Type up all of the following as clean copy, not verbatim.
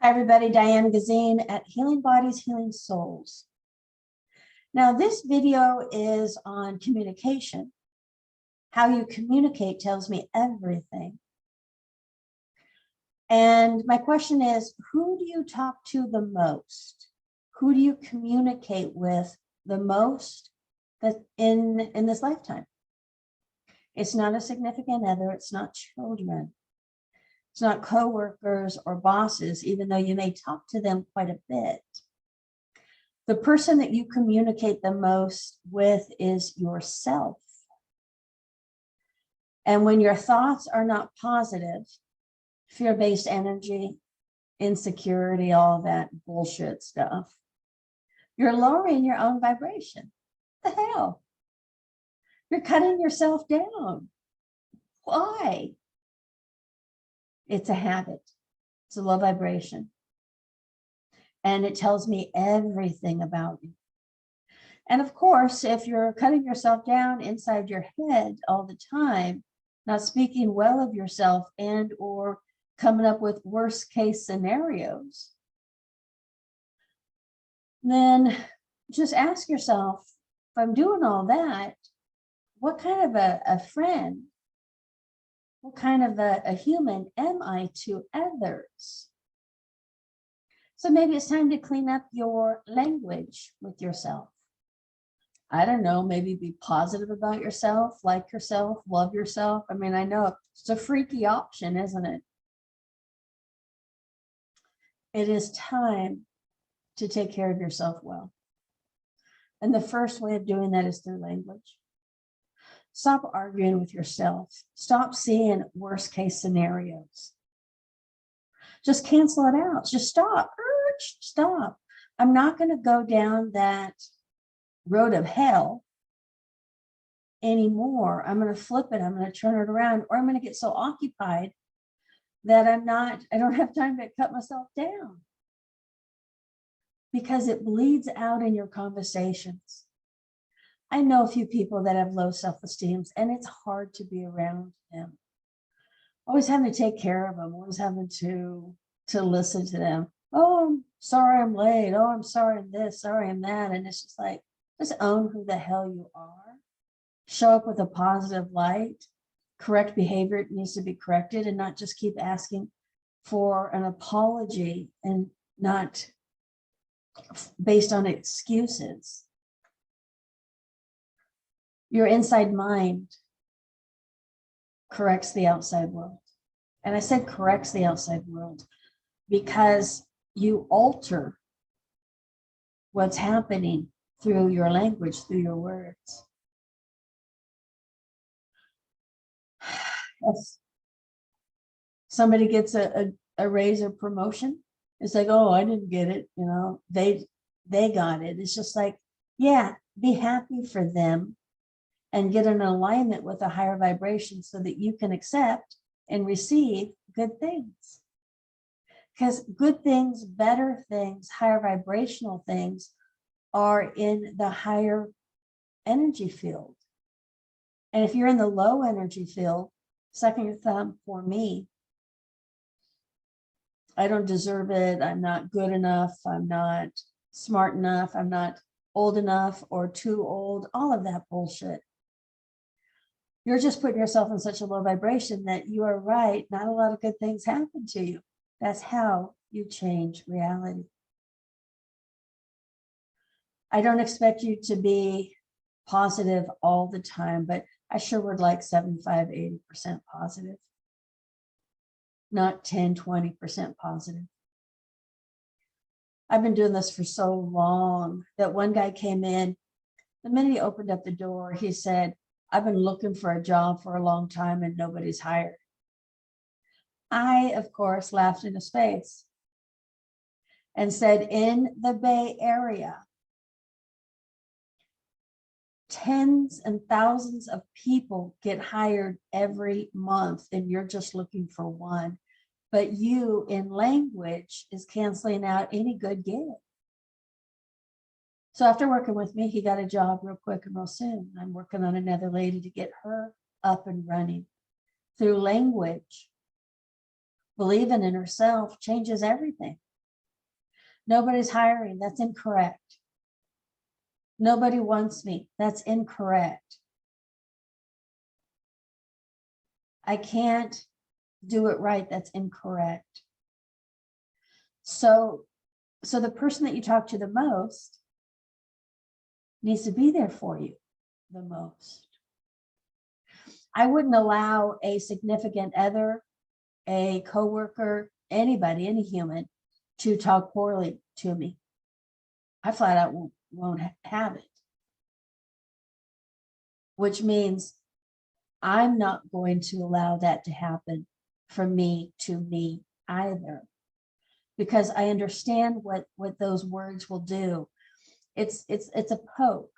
Hi, everybody. Diane Gazine at Healing Bodies, Healing Souls. Now, this video is on communication. How you communicate tells me everything. And my question is, who do you talk to the most? Who do you communicate with the most that in this lifetime? It's not a significant other. It's not children. It's not coworkers or bosses, even though you may talk to them quite a bit. The person that you communicate the most with is yourself. And when your thoughts are not positive, fear-based energy, insecurity, all that bullshit stuff, you're lowering your own vibration. What the hell? You're cutting yourself down. Why? It's a habit. It's a low vibration. And it tells me everything about you. And of course, if you're cutting yourself down inside your head all the time, not speaking well of yourself and or coming up with worst case scenarios, then just ask yourself, if I'm doing all that, what kind of a friend, what kind of a human am I to others? So maybe it's time to clean up your language with yourself. I don't know, maybe be positive about yourself, like yourself, love yourself. I mean, I know it's a freaky option, isn't it? It is time to take care of yourself well. And the first way of doing that is through language. Stop arguing with yourself. Stop seeing worst case scenarios. Just cancel it out. Just stop. Stop. I'm not going to go down that road of hell anymore. I'm going to flip it. I'm going to turn it around, or I'm going to get so occupied that I don't have time to cut myself down, because it bleeds out in your conversations. I know a few people that have low self-esteem, and it's hard to be around them. Always having to take care of them, always having to listen to them. Oh, I'm sorry I'm late. Oh, I'm sorry I'm this, sorry I'm that. And it's just like, just own who the hell you are. Show up with a positive light. Correct behavior needs to be corrected, and not just keep asking for an apology and not based on excuses. Your inside mind corrects the outside world. And I said corrects the outside world because you alter what's happening through your language, through your words. If somebody gets a raise or promotion, it's like, oh, I didn't get it. You know, they got it. It's just like, yeah, be happy for them and get in alignment with a higher vibration so that you can accept and receive good things. Because good things, better things, higher vibrational things are in the higher energy field. And if you're in the low energy field, sucking your thumb for me, I don't deserve it. I'm not good enough. I'm not smart enough. I'm not old enough or too old. All of that bullshit. You're just putting yourself in such a low vibration that you are right. Not a lot of good things happen to you. That's how you change reality. I don't expect you to be positive all the time, but I sure would like 75, 80% positive. Not 10, 20% positive. I've been doing this for so long that one guy came in. The minute he opened up the door, he said, I've been looking for a job for a long time and nobody's hired. I, of course, laughed in his face and said, in the Bay Area, tens and thousands of people get hired every month, and you're just looking for one. But you, in language, is canceling out any good gig. So after working with me, he got a job real quick and real soon. I'm working on another lady to get her up and running through language. Believing in herself changes everything. Nobody's hiring. That's incorrect. Nobody wants me. That's incorrect. I can't do it right. That's incorrect. So the person that you talk to the most needs to be there for you the most. I wouldn't allow a significant other, a coworker, anybody, any human, to talk poorly to me. I flat out won't have it. Which means I'm not going to allow that to happen from me to me either. Because I understand what those words will do. It's a poke.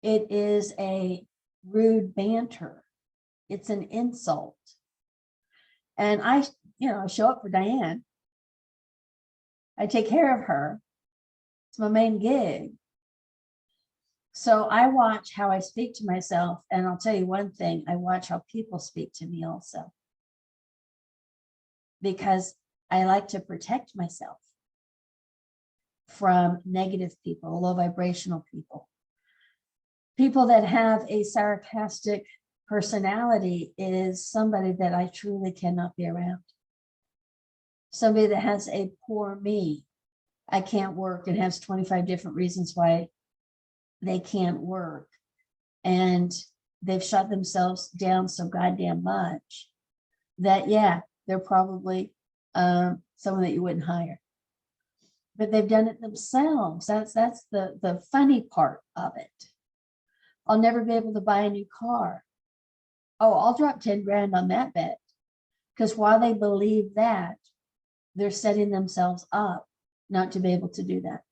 It is a rude banter. It's an insult. And I show up for Diane. I take care of her. It's my main gig. So I watch how I speak to myself. And I'll tell you one thing, I watch how people speak to me also. Because I like to protect myself from negative people, low vibrational people. People that have a sarcastic personality is somebody that I truly cannot be around. Somebody that has a poor me, I can't work, and has 25 different reasons why they can't work. And they've shut themselves down so goddamn much that, yeah, they're probably someone that you wouldn't hire. But they've done it themselves. That's the funny part of it. I'll never be able to buy a new car. Oh, I'll drop 10 grand on that bet. Because while they believe that, they're setting themselves up not to be able to do that.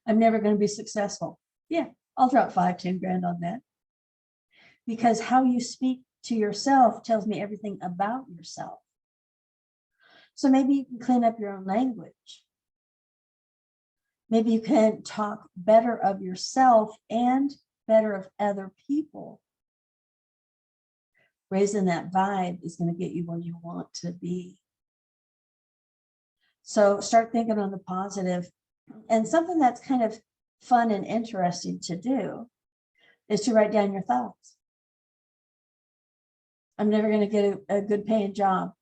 I'm never going to be successful. Yeah, I'll drop 5-10 grand on that. Because how you speak to yourself tells me everything about yourself. So maybe you can clean up your own language. Maybe you can talk better of yourself and better of other people. Raising that vibe is going to get you where you want to be. So start thinking on the positive. And something that's kind of fun and interesting to do is to write down your thoughts. I'm never going to get a good paying job.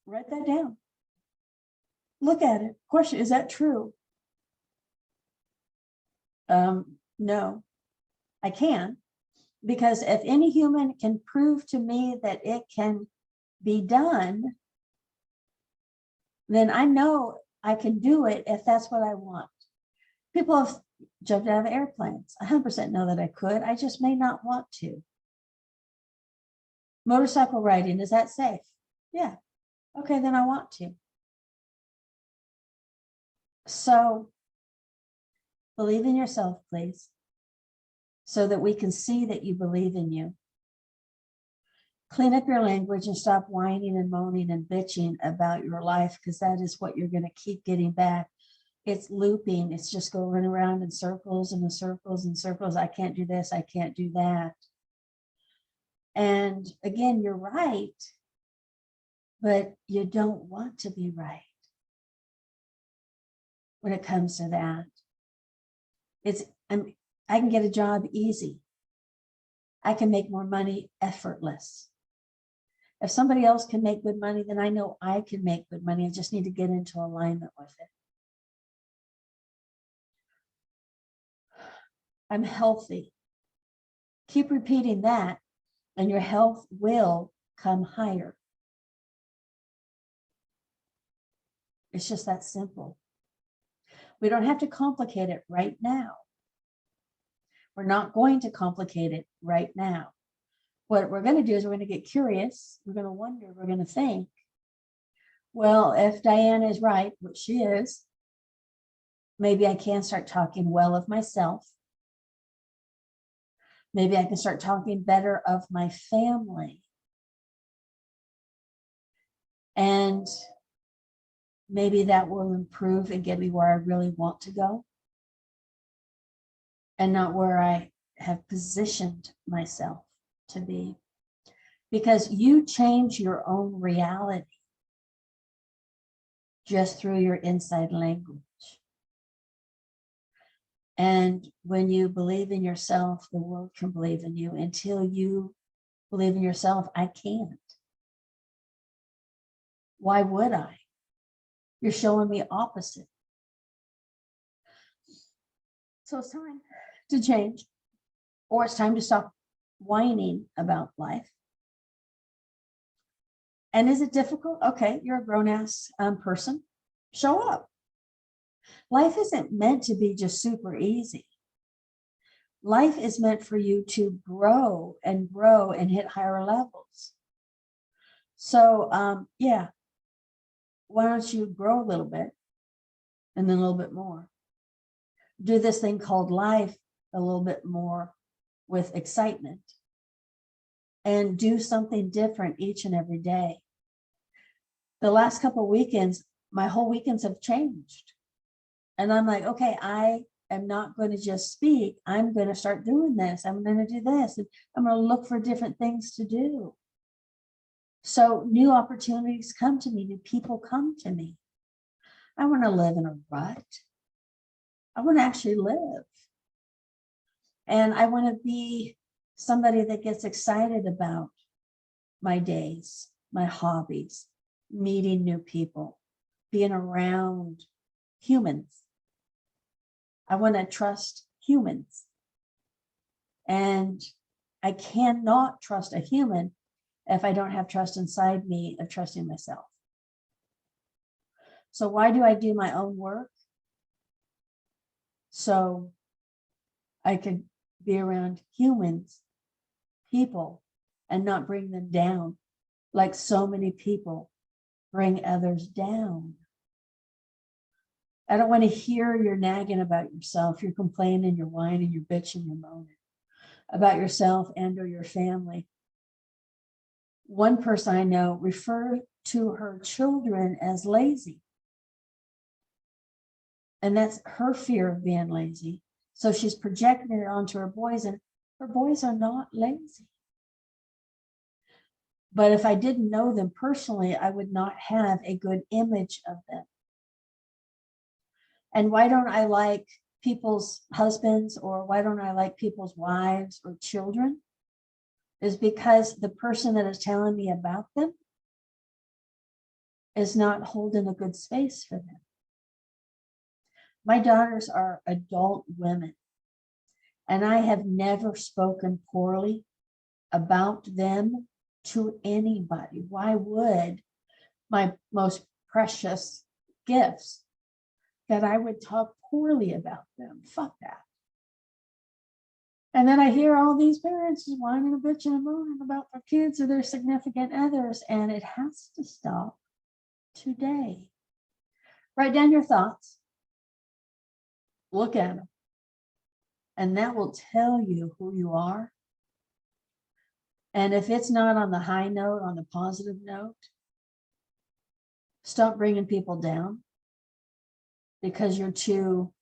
Write that down. Look at it. Question, is that true? No, I can. Because if any human can prove to me that it can be done, then I know I can do it if that's what I want. People have jumped out of airplanes. 100% know that I could. I just may not want to. Motorcycle riding, is that safe? Yeah. Okay, then I want to. So believe in yourself, please, so that we can see that you believe in you. Clean up your language and stop whining and moaning and bitching about your life, because that is what you're going to keep getting back. It's looping. It's just going around in circles and in circles and circles. I can't do this. I can't do that. And again, you're right, but you don't want to be right when it comes to that. I can get a job easy. I can make more money effortless. If somebody else can make good money, then I know I can make good money. I just need to get into alignment with it. I'm healthy. Keep repeating that, and your health will come higher. It's just that simple. We don't have to complicate it right now. We're not going to complicate it right now. What we're going to do is we're going to get curious. We're going to wonder. We're going to think, well, if Diane is right, which she is, maybe I can start talking well of myself. Maybe I can start talking better of my family. And maybe that will improve and get me where I really want to go, and not where I have positioned myself to be. Because you change your own reality. just through your inside language. And when you believe in yourself, the world can believe in you. Until you believe in yourself, I can't. Why would I? You're showing me opposite. So it's time to change, or it's time to stop whining about life. And is it difficult? Okay, you're a grown-ass person. Show up. Life isn't meant to be just super easy. Life is meant for you to grow and hit higher levels. So yeah, why don't you grow a little bit and then a little bit more? Do this thing called life a little bit more with excitement, and do something different each and every day. The last couple of weekends, my whole weekends have changed. And I'm like, okay, I am not going to just speak. I'm going to start doing this. I'm going to do this. And I'm going to look for different things to do. So new opportunities come to me. New people come to me. I want to live in a rut. I want to actually live. And I want to be somebody that gets excited about my days, my hobbies, meeting new people, being around humans. I want to trust humans. And I cannot trust a human if I don't have trust inside me of trusting myself. So why do I do my own work? So I could be around humans, people, and not bring them down like so many people bring others down. I don't want to hear you're nagging about yourself. You're complaining, you're whining, you're bitching, you're moaning about yourself and or your family. One person I know referred to her children as lazy. And that's her fear of being lazy. So she's projecting it onto her boys, and her boys are not lazy. But if I didn't know them personally, I would not have a good image of them. And why don't I like people's husbands, or why don't I like people's wives or children? Is because the person that is telling me about them is not holding a good space for them. My daughters are adult women, and I have never spoken poorly about them to anybody. Why would my most precious gifts that I would talk poorly about them? Fuck that. And then I hear all these parents just whining and bitching and moaning about their kids or their significant others, and it has to stop today. Write down your thoughts, look at them, and that will tell you who you are. And if it's not on the high note, on the positive note, stop bringing people down because you're too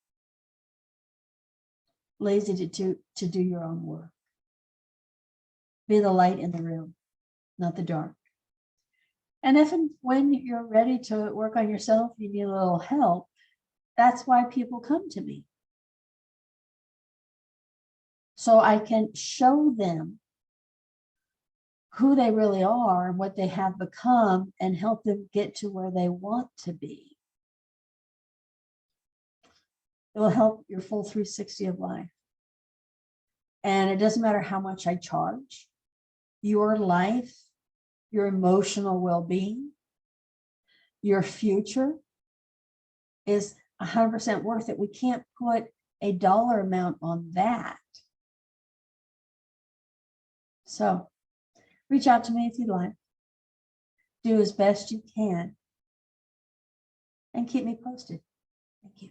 lazy to do your own work. Be the light in the room, not the dark. And if and when you're ready to work on yourself, you need a little help, that's why people come to me. So I can show them who they really are and what they have become and help them get to where they want to be. It will help your full 360 of life. And it doesn't matter how much I charge. Your life, your emotional well-being, your future is 100% worth it. We can't put a dollar amount on that. So reach out to me if you'd like. Do as best you can and keep me posted. Thank you.